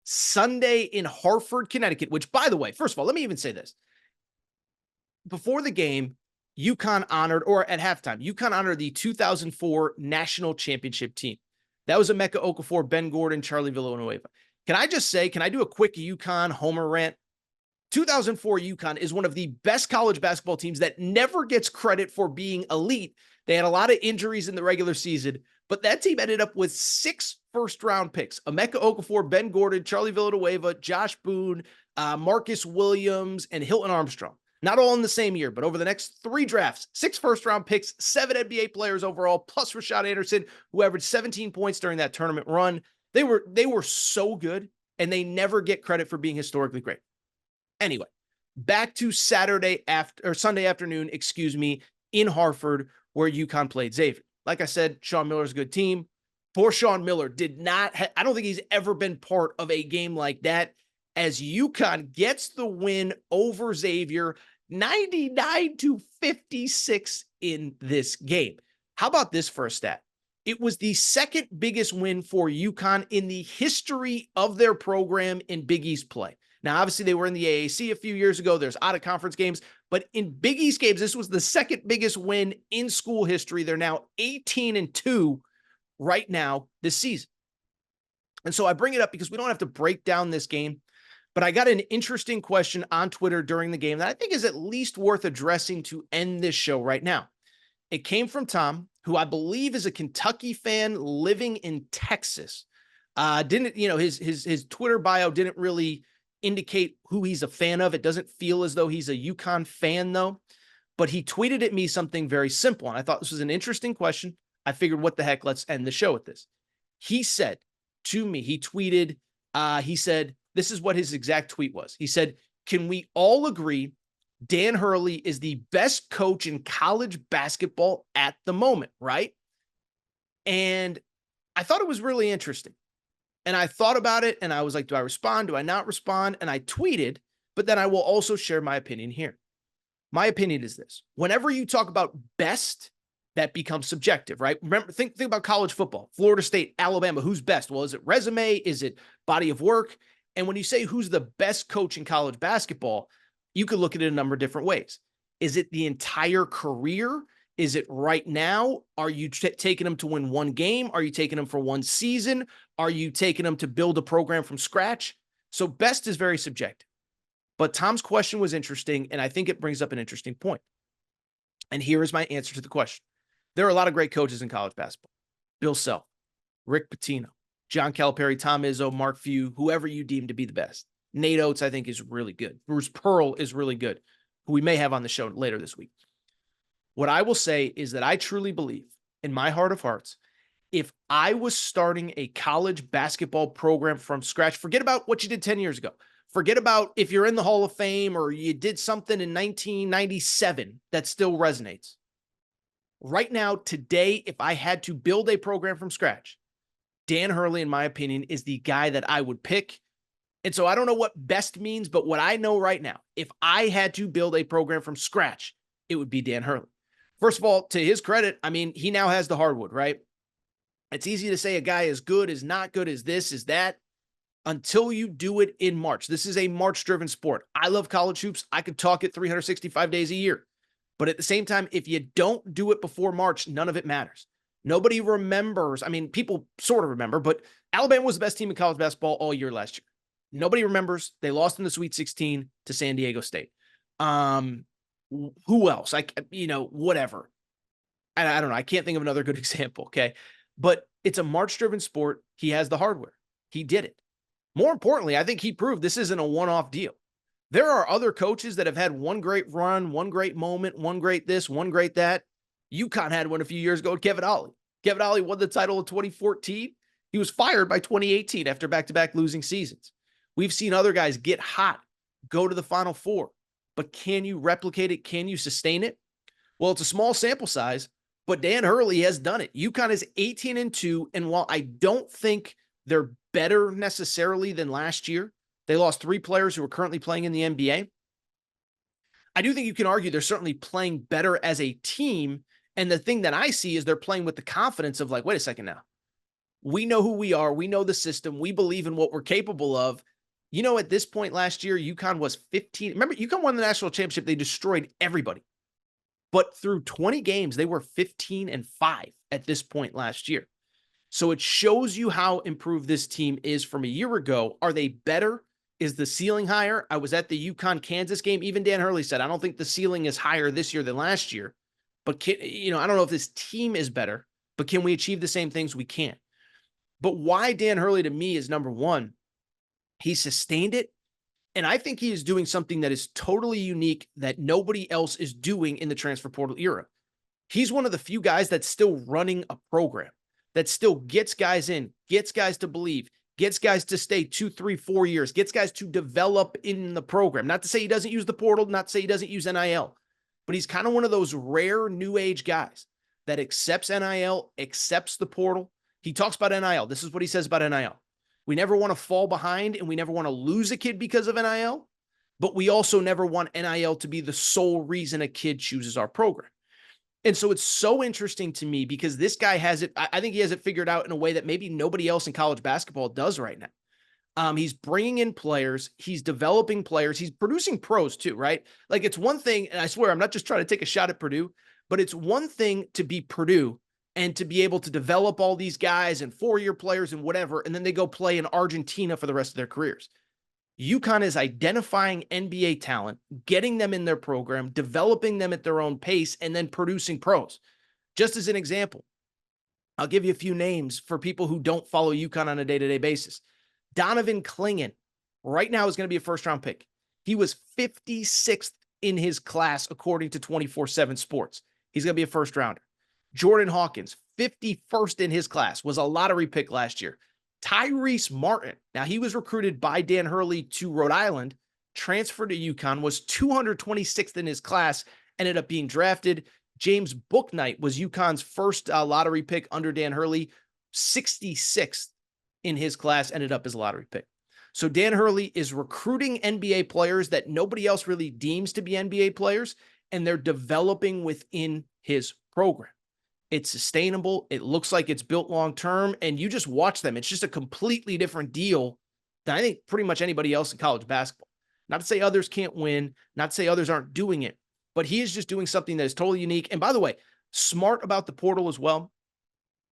Sunday in Hartford, Connecticut, which, by the way, first of all, let me even say this. Before the game, UConn honored, or at halftime, UConn honored the 2004 national championship team. That was Emeka Okafor, Ben Gordon, Charlie Villanueva. Can I just say, can I do a quick UConn homer rant? 2004 UConn is one of the best college basketball teams that never gets credit for being elite. They had a lot of injuries in the regular season, but that team ended up with 6 first-round picks. Emeka Okafor, Ben Gordon, Charlie Villanueva, Josh Boone, Marcus Williams, and Hilton Armstrong. Not all in the same year, but over the next 3 drafts, 6 first-round picks, 7 NBA players overall, plus Rashad Anderson, who averaged 17 points during that tournament run. They were so good, and they never get credit for being historically great. Anyway, back to Sunday afternoon, in Hartford, where UConn played Xavier. Like I said, Sean Miller's a good team. Poor Sean Miller I don't think he's ever been part of a game like that, as UConn gets the win over Xavier 99-56 in this game. How about this for a stat? It was the second biggest win for UConn in the history of their program in Big East play. Now, obviously, they were in the AAC a few years ago. There's out-of-conference games. But in Big East games, this was the second biggest win in school history. They're now 18-2 right now this season. And so I bring it up because we don't have to break down this game. But I got an interesting question on Twitter during the game that I think is at least worth addressing to end this show right now. It came from Tom, who I believe is a Kentucky fan living in Texas. His Twitter bio didn't really indicate who he's a fan of. It doesn't feel as though he's a UConn fan, though. But he tweeted at me something very simple, and I thought this was an interesting question. I figured, what the heck, let's end the show with this. He said to me, he tweeted, he said, this is what his exact tweet was. He said, can we all agree Dan Hurley is the best coach in college basketball at the moment, right? And I thought it was really interesting. And I thought about it, and I was like, do I respond? Do I not respond? And I tweeted, but then I will also share my opinion here. My opinion is this. Whenever you talk about best, that becomes subjective, right? Remember, think about college football. Florida State, Alabama, who's best? Well, is it resume? Is it body of work? And when you say who's the best coach in college basketball, you could look at it a number of different ways. Is it the entire career? Is it right now? Are you taking them to win one game? Are you taking them for one season? Are you taking them to build a program from scratch? So best is very subjective. But Tom's question was interesting, and I think it brings up an interesting point. And here is my answer to the question. There are a lot of great coaches in college basketball. Bill Self, Rick Pitino, John Calipari, Tom Izzo, Mark Few, whoever you deem to be the best. Nate Oates, I think, is really good. Bruce Pearl is really good, who we may have on the show later this week. What I will say is that I truly believe, in my heart of hearts, if I was starting a college basketball program from scratch, forget about what you did 10 years ago. Forget about if you're in the Hall of Fame or you did something in 1997 that still resonates. Right now, today, if I had to build a program from scratch, Dan Hurley, in my opinion, is the guy that I would pick. And so I don't know what best means, but what I know right now, if I had to build a program from scratch, it would be Dan Hurley. First of all, to his credit, I mean, he now has the hardwood, right? It's easy to say a guy is good, is not good, is this, is that, until you do it in March. This is a March-driven sport. I love college hoops. I could talk it 365 days a year. But at the same time, if you don't do it before March, none of it matters. Nobody remembers. I mean, people sort of remember, but Alabama was the best team in college basketball all year last year. Nobody remembers. They lost in the Sweet 16 to San Diego State. Who else? Whatever. I don't know. I can't think of another good example, okay? But it's a March-driven sport. He has the hardware. He did it. More importantly, I think he proved this isn't a one-off deal. There are other coaches that have had one great run, one great moment, one great this, one great that. UConn had one a few years ago, Kevin Ollie. Kevin Ollie won the title in 2014. He was fired by 2018 after back-to-back losing seasons. We've seen other guys get hot, go to the Final Four. But can you replicate it? Can you sustain it? Well, it's a small sample size, but Dan Hurley has done it. UConn is 18-2, and while I don't think they're better necessarily than last year, they lost 3 players who are currently playing in the NBA. I do think you can argue they're certainly playing better as a team, and the thing that I see is they're playing with the confidence of like, wait a second now. We know who we are. We know the system. We believe in what we're capable of. At this point last year, UConn was 15. Remember, UConn won the national championship. They destroyed everybody. But through 20 games, they were 15-5 at this point last year. So it shows you how improved this team is from a year ago. Are they better? Is the ceiling higher? I was at the UConn Kansas game. Even Dan Hurley said, I don't think the ceiling is higher this year than last year. But I don't know if this team is better, but can we achieve the same things? We can't. But why Dan Hurley to me is number one, he sustained it. And I think he is doing something that is totally unique that nobody else is doing in the transfer portal era. He's one of the few guys that's still running a program, that still gets guys in, gets guys to believe, gets guys to stay 2, 3, 4 years, gets guys to develop in the program. Not to say he doesn't use the portal, not to say he doesn't use NIL, but he's kind of one of those rare new age guys that accepts NIL, accepts the portal. He talks about NIL. This is what he says about NIL. We never want to fall behind and we never want to lose a kid because of NIL, but we also never want NIL to be the sole reason a kid chooses our program. And so it's so interesting to me because this guy has it. I think he has it figured out in a way that maybe nobody else in college basketball does right now. He's bringing in players. He's developing players. He's producing pros too, right? Like it's one thing, and I swear I'm not just trying to take a shot at Purdue, but it's one thing to be Purdue and to be able to develop all these guys and 4-year players and whatever, and then they go play in Argentina for the rest of their careers. UConn is identifying NBA talent, getting them in their program, developing them at their own pace, and then producing pros. Just as an example, I'll give you a few names for people who don't follow UConn on a day-to-day basis. Donovan Clingan right now is going to be a first-round pick. He was 56th in his class, according to 24/7 Sports. He's going to be a first-rounder. Jordan Hawkins, 51st in his class, was a lottery pick last year. Tyrese Martin, now he was recruited by Dan Hurley to Rhode Island, transferred to UConn, was 226th in his class, ended up being drafted. James Bouknight was UConn's first lottery pick under Dan Hurley, 66th in his class, ended up as a lottery pick. So Dan Hurley is recruiting NBA players that nobody else really deems to be NBA players, and they're developing within his program. It's sustainable. It looks like it's built long-term, and you just watch them. It's just a completely different deal than I think pretty much anybody else in college basketball. Not to say others can't win, not to say others aren't doing it, but he is just doing something that is totally unique. And by the way, smart about the portal as well.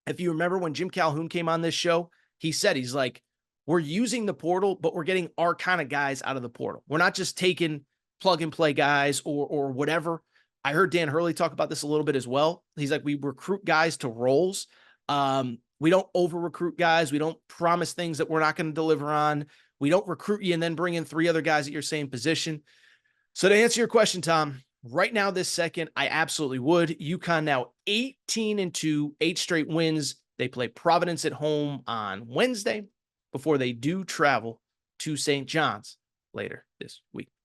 If you remember when Jim Calhoun came on this show, he said, he's like, we're using the portal, but we're getting our kind of guys out of the portal. We're not just taking plug-and-play guys or whatever. I heard Dan Hurley talk about this a little bit as well. He's like, we recruit guys to roles. We don't over-recruit guys. We don't promise things that we're not going to deliver on. We don't recruit you and then bring in 3 other guys at your same position. So to answer your question, Tom, right now, this second, I absolutely would. UConn now 18-2, 8 straight wins. They play Providence at home on Wednesday before they do travel to St. John's later this week.